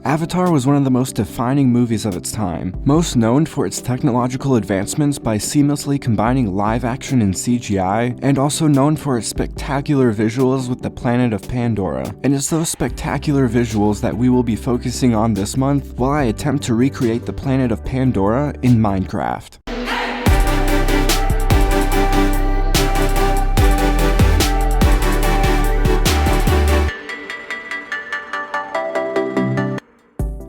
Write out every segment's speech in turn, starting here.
Avatar was one of the most defining movies of its time, most known for its technological advancements by seamlessly combining live action and CGI, and also known for its spectacular visuals with the planet of Pandora. And it's those spectacular visuals that we will be focusing on this month while I attempt to recreate the planet of Pandora in Minecraft.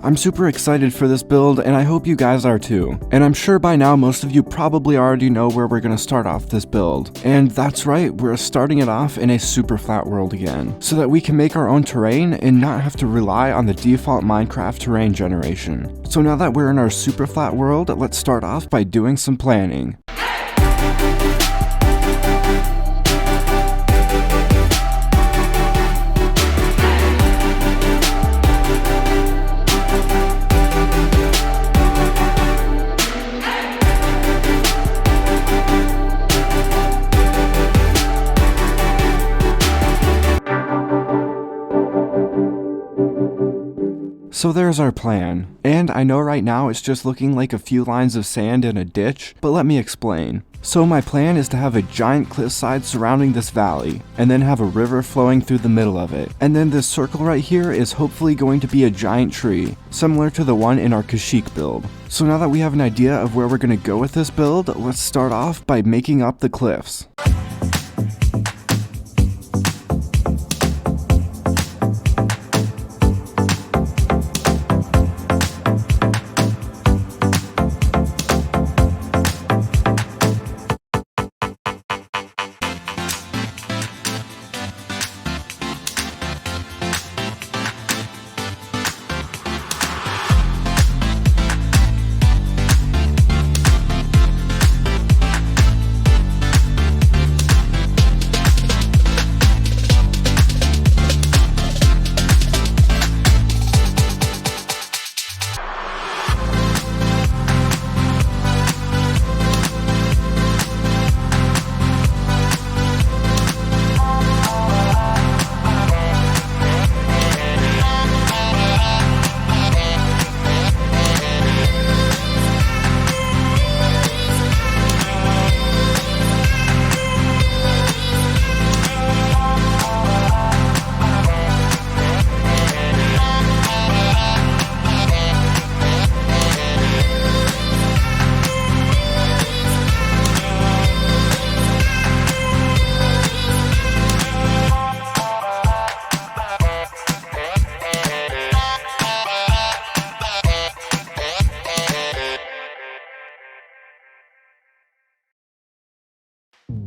I'm super excited for this build, and I hope you guys are too. And I'm sure by now most of you probably already know where we're gonna start off this build. And that's right, we're starting it off in a super flat world again, so that we can make our own terrain and not have to rely on the default Minecraft terrain generation. So now that we're in our super flat world, let's start off by doing some planning. So there's our plan, and I know right now it's just looking like a few lines of sand in a ditch, but let me explain. So my plan is to have a giant cliffside surrounding this valley, and then have a river flowing through the middle of it. And then this circle right here is hopefully going to be a giant tree, similar to the one in our Kashyyyk build. So now that we have an idea of where we're going to go with this build, let's start off by making up the cliffs.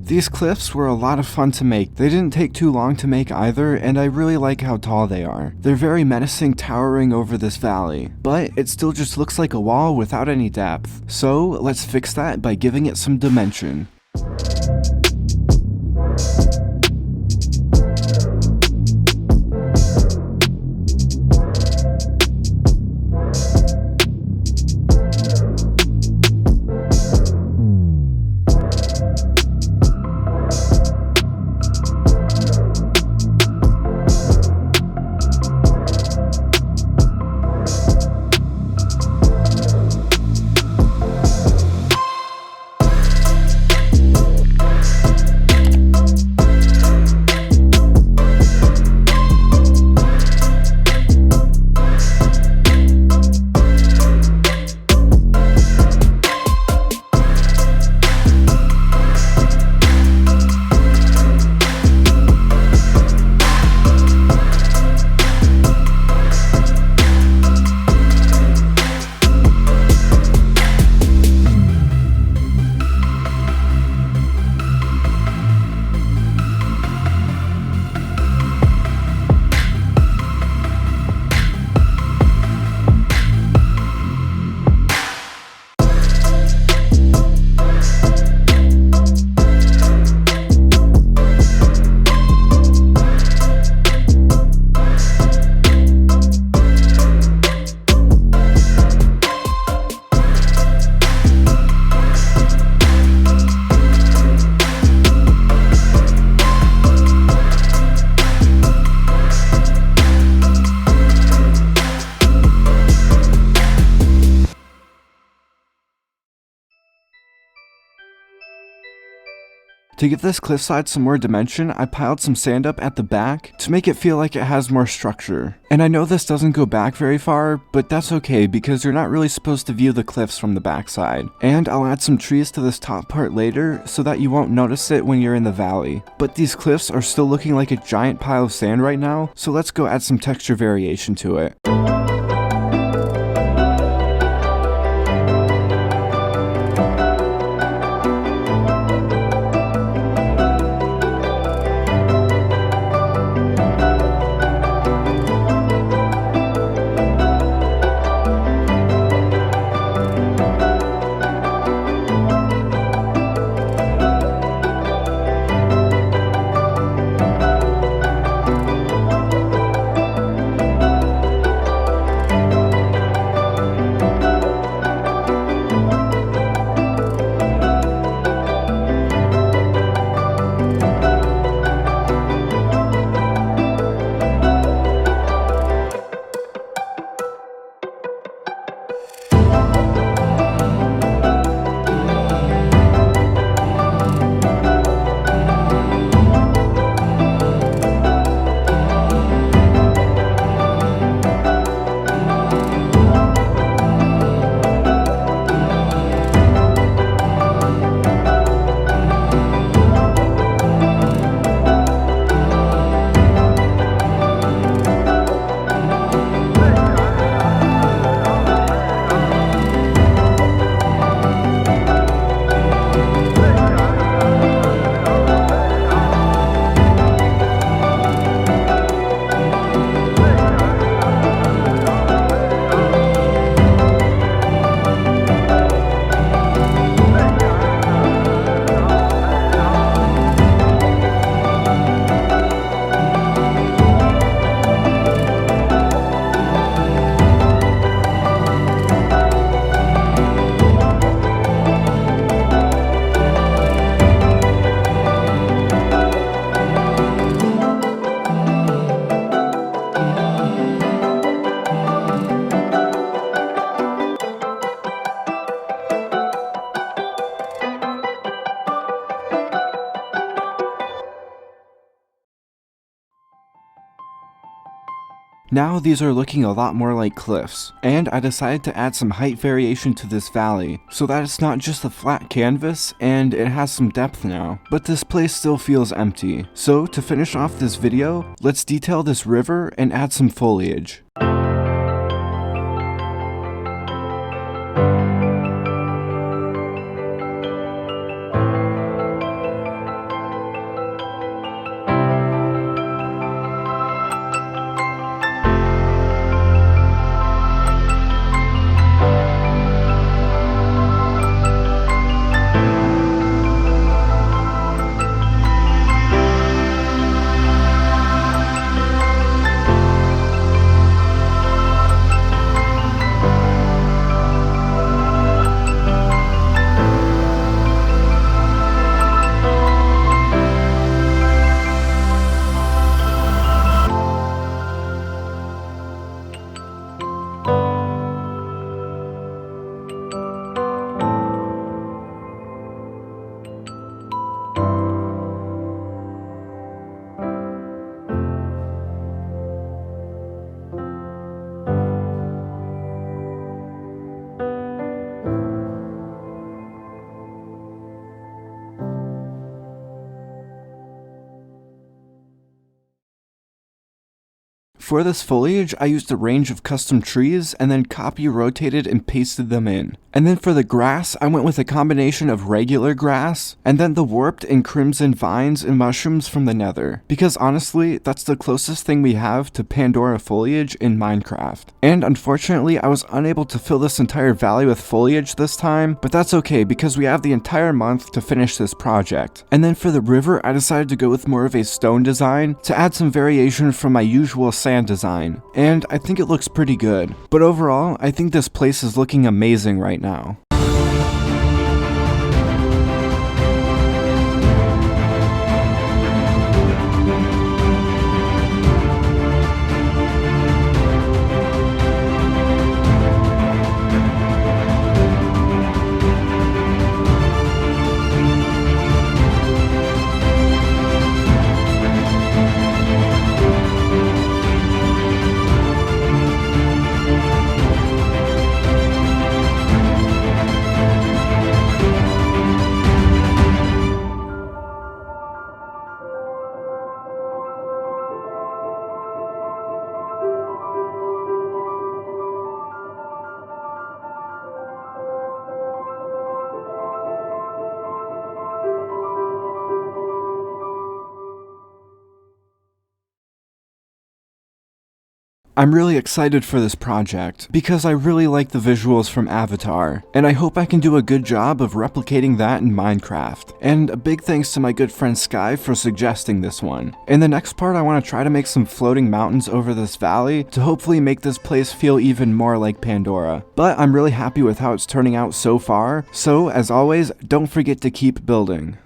These cliffs were a lot of fun to make. They didn't take too long to make either, and I really like how tall they are. They're very menacing, towering over this valley, but it still just looks like a wall without any depth. So let's fix that by giving it some dimension. To give this cliffside some more dimension, I piled some sand up at the back to make it feel like it has more structure. And I know this doesn't go back very far, but that's okay because you're not really supposed to view the cliffs from the backside. And I'll add some trees to this top part later so that you won't notice it when you're in the valley. But these cliffs are still looking like a giant pile of sand right now, so let's go add some texture variation to it. Now these are looking a lot more like cliffs, and I decided to add some height variation to this valley, so that it's not just a flat canvas, and it has some depth now, but this place still feels empty. So to finish off this video, let's detail this river and add some foliage. For this foliage, I used a range of custom trees and then copy rotated and pasted them in. And then for the grass, I went with a combination of regular grass and then the warped and crimson vines and mushrooms from the nether. Because honestly, that's the closest thing we have to Pandora foliage in Minecraft. And unfortunately, I was unable to fill this entire valley with foliage this time, but that's okay because we have the entire month to finish this project. And then for the river, I decided to go with more of a stone design to add some variation from my usual sand design. And I think it looks pretty good. But overall, I think this place is looking amazing right now. I'm really excited for this project because I really like the visuals from Avatar, and I hope I can do a good job of replicating that in Minecraft. And a big thanks to my good friend Sky for suggesting this one. In the next part, I want to try to make some floating mountains over this valley to hopefully make this place feel even more like Pandora. But I'm really happy with how it's turning out so far, so as always, don't forget to keep building.